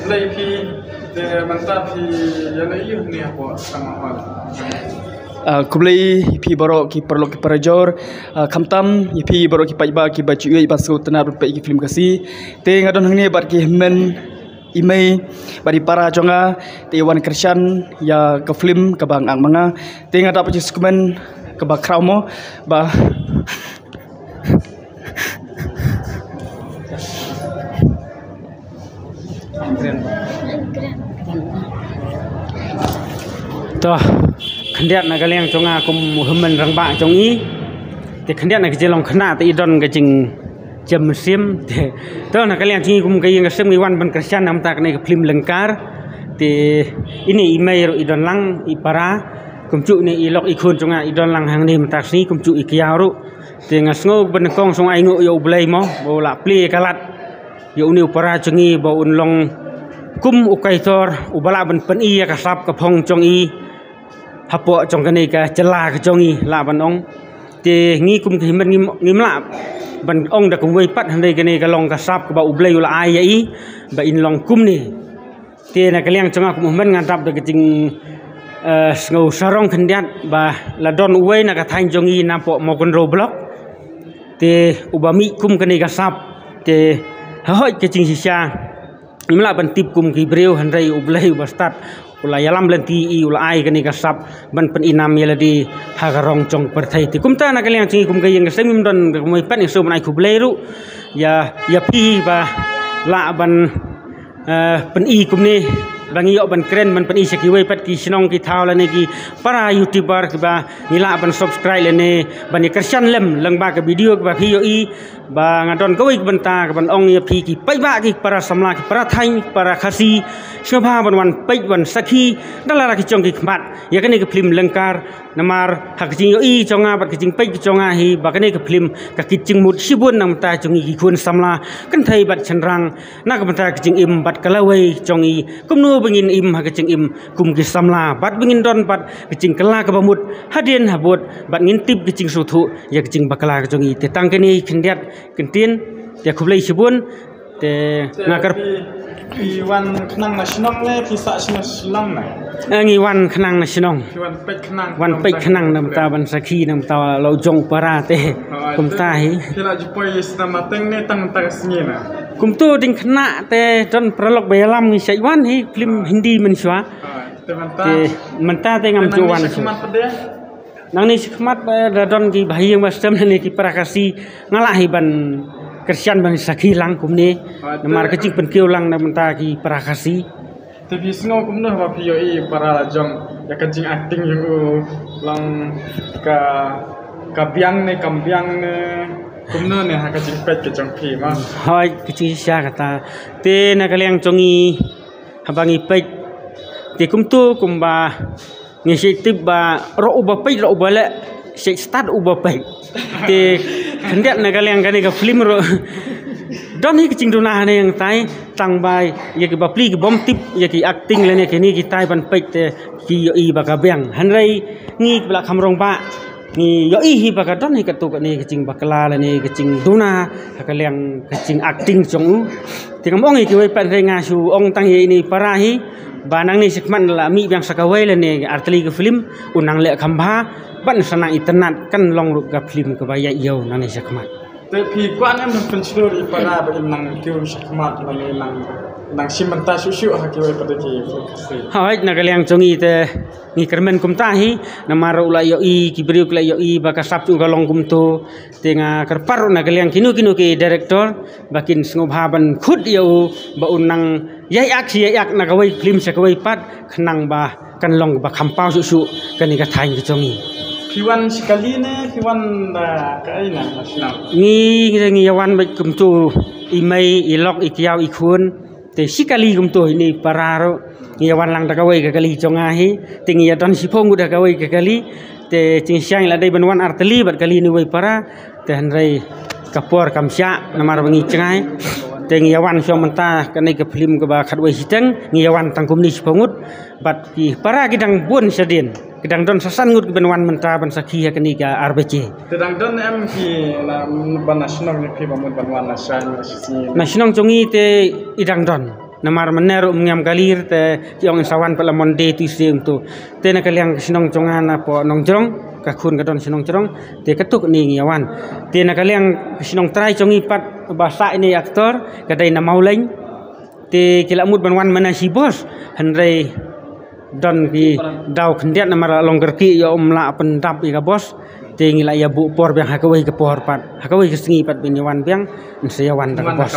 Lagi pi mantap pi yang ini apa sama hal. Kublai pi borok ki perlu ki perajor kamtam pi borok ki paiba ki bacu ai basu tenar pe ki film kasi te ngadon hangni bar ki men imei bari para jonga te wan krisyan ya ke film ke bang ang manga te ngada pa jiskumen ke ba kraumo ba toh kendiat na galeng jonga kum hemen rang ba jongi te kendiat na jelong khna te idon gajing jam sim te toh na galeng jingi kum gayeng sem wan ban krisyan nam tak ne film lengkar te ini imei ro idon lang ipara kum cu ne ilok ikun jonga idon lang hang ni tak sni kum cu ikiau ro te ngasngo ban kong song ai ngo yo blai mo bo la pli kalat yo ni upara jongi bo unlong kum ukaitor ubala ban pen i ka sap ka phong jongi hapo trong cái này cả chela cái trong gì là bạn ông thì nghi cùng thì mình nghi lạ bạn ông đã cùng với bắt đây cái này cái lòng cái sáp cái bảo ublay là ai vậy bạn in lòng cung này thì là cái liang trong cũng mình ngăn tập được cái trình ngầu sarong khẩn điat và là don uwe là cái thanh trong gì nam bộ một con roblox thì ubami cung cái này cái sáp thì hỏi cái trình xa nghi lạ bạn tiếp cùng cái breu hành đây ublay và start ulah yalam lenti i ulah ai kani kasap ban pen inam yeladi hagarong jong perthai ti kumta na kaliang chingi kum gayeng semim don kumai pan isu ban ai kubleru ya pi ba la ban pen i kumni bangi yo ban keren ban pen i sekiwei pat ki sinong ki thau la ne ki para youtuber ki ba nila ban subscribe le ne ban kersan lem lang ba ka video ki ba ki yo i ba ngadon kawai banta ka ban ong ya pi ki pai ba ki para samla ki para thai para khasi Siapa ban pej ban sakhi dalara ki chong ki khmat ya kani ke film lengkar namar hak jing yo i chonga bat ki jing pej ki chonga hi ba kani ke film ka ki jing mut sibun nam ta chong ki khun samla kan thai bat chanrang na ka banta ki jing im bat kalawai chong i kum nu bengin im hak jing im kum ki samla bat bengin don bat ki jing kala ka bamut hadien habot bat ngin tip ki jing suthu ya ki jing bakala ka chong i te tang kani khindiat kintin ya khublai sibun te ngakar Iwan kenang nasional le kisah nasional na. Iwan kenang nasional. Iwan pek kenang nam ta ban sakhi nam ta lo jong para te kum ta hi. Kila jupoi istama teng ne tang ta sni na. Kum tu ding khna te don pralok bayalam ni saiwan hi film Hindi men swa. Te menta te ngam juwan. Nang ni khmat da don ki bhai yang bastem ne ki prakasi ngalah hi ban Kersian bang sakhi lang kumni namar kecing penkiu lang na menta ki prakasi tapi sengo kumno ba pio i para jong ya kecing acting yung lang ka biang ne kambiang ne kumno ne ha kecing pet ke jong pi ma hoi kecing sia kata te na kaliang jongi habangi pet te kumtu kumba ngisi tip ba ro uba pet ro uba le start uba pet te hendak nak kalian kani ke film ro don hi kicing duna ne yang tai tang bai ye ke bapli ke bom tip ye ke acting le ne ke ni ki tai ban pek te ki yo i ba ka beng hanrai ngi bla khamrong ba ni yo i hi ba ka don hi ka tu ka ni kicing bakla le ne kicing duna kalian kicing acting jong ti ngom ngi ki wei pan re nga su ong tang ye ni para hi banang ni sikman la mi yang sakawai le ne artli ke film unang le khamba ban sana internet kan long ruk ka film ke baya yo nang ni sakmat tapi kuan em men pensiun i para ba nang kiu sakmat nang simenta susu ha kiu pada ki hai na kaliang jongi te ni kermen kum tahi na maro la yo i ki briuk la yo i ba ka sap ka long kum to tenga kerpar na kaliang kinu ki director bakin sngobha ban khut yo ba unang yai ak si yai ak na kawai film sakawai pat khnang ba kan long ba khampau susu kan ni ka thain ki jongi Kiwan sekali ne kiwan kai na nasional ni yawan ba kum tu imei ilok ikiau ikun te sikali kum tu ini pararo yawan lang da kawai ka kali jonga hi tingi ya don sipong da kawai ka kali te cing siang la dai banwan arteli bat kali ni wai para te hanrai kapor kamsya namar bangi cengai te ngiawan so menta kanai ke film ke ba khatwai hiteng ngiawan tangkum ni sipongut bat ki para kidang bun sedin kidang don sasan ngut ben wan menta ban sakhi kani ka RBC kidang don em ki ban nasional ni pi ban wan nasional nasional jongi te idang don namar mener ngam galir te yong sawan pala monde tu sim tu te na kaliang sinong congan apa nong jrong ka khun ka don sinong jrong te katuk ni yawan te na kaliang sinong trai congi pat bahasa ini aktor kadai na mauleng te kila mut banwan mana si bos hanrei don ki dau khendiat namar longger ki yo la pendap i ka bos te ngila ya bu por biang hakawai ke por pat hakawai ke sengi pat bin yawan biang seyawan da bos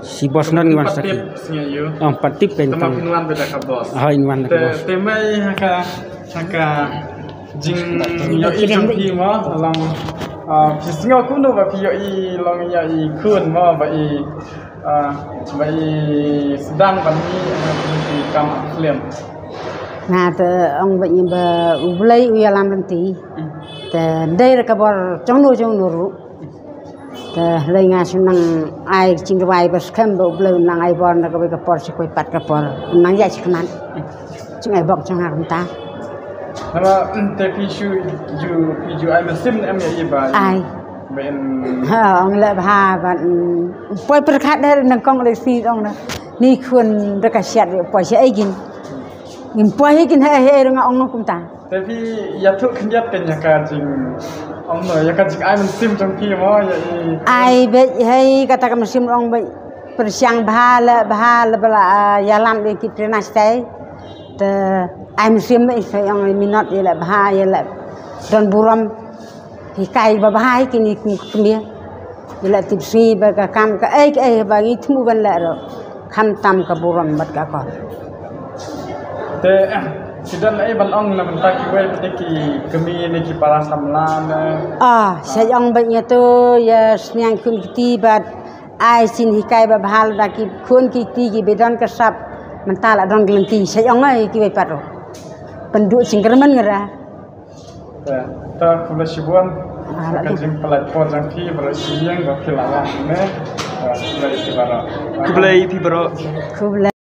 si bos non ngiwan sakit patip pen tama pinuan beda ka bos inwan da bos te mai haka jing yo i jong pi mo long pisingo kuno ba pi yo i long ya i kun mo ba i sedang ban ni kam film nah te ông bệnh bà ulay uya lam nanti te đây là kabor trong nuru te lay nga sunang ai cingwai bas kham ba ulay nang ai bor na ka kapor sikoi pat kapor nang ya sikman chung ai bok chung ha ta nama te ju ai mesim em ya ba ai ben ông lại bà và poi perkhat đây nang kong le si ông na ni khun da ka siat poi se ai gin ngin poi hikin he nga ong kum ta tapi ya tu kendiat kan ya ka jing ong no ya ka jing ai mesim jong pi mo ya i ai be hei kata ka mesim ong be persiang bahala bala ya lam de kitrina stay te ai mesim be sai ong minot ya la bah ya la don buram hi kai ba bahai kini kumia ya la tipsi ba ka kam ka ai ba ngi thmu ban la ro kham tam ka buram bat ka ko te sidan ai ban ong na bentak ki we ki kemi ni ki para samlan sai ong ba nya to ya snyang kun ti bat ai sin hikai ba bahal da ki khun ki ti ki bedan ka sap mental adon gelenti sai ong ai ki we paro penduk singkerman ngera ta kula sibuan ka jing platform jang pi bro siang go kilawan ne Kublai pi bro.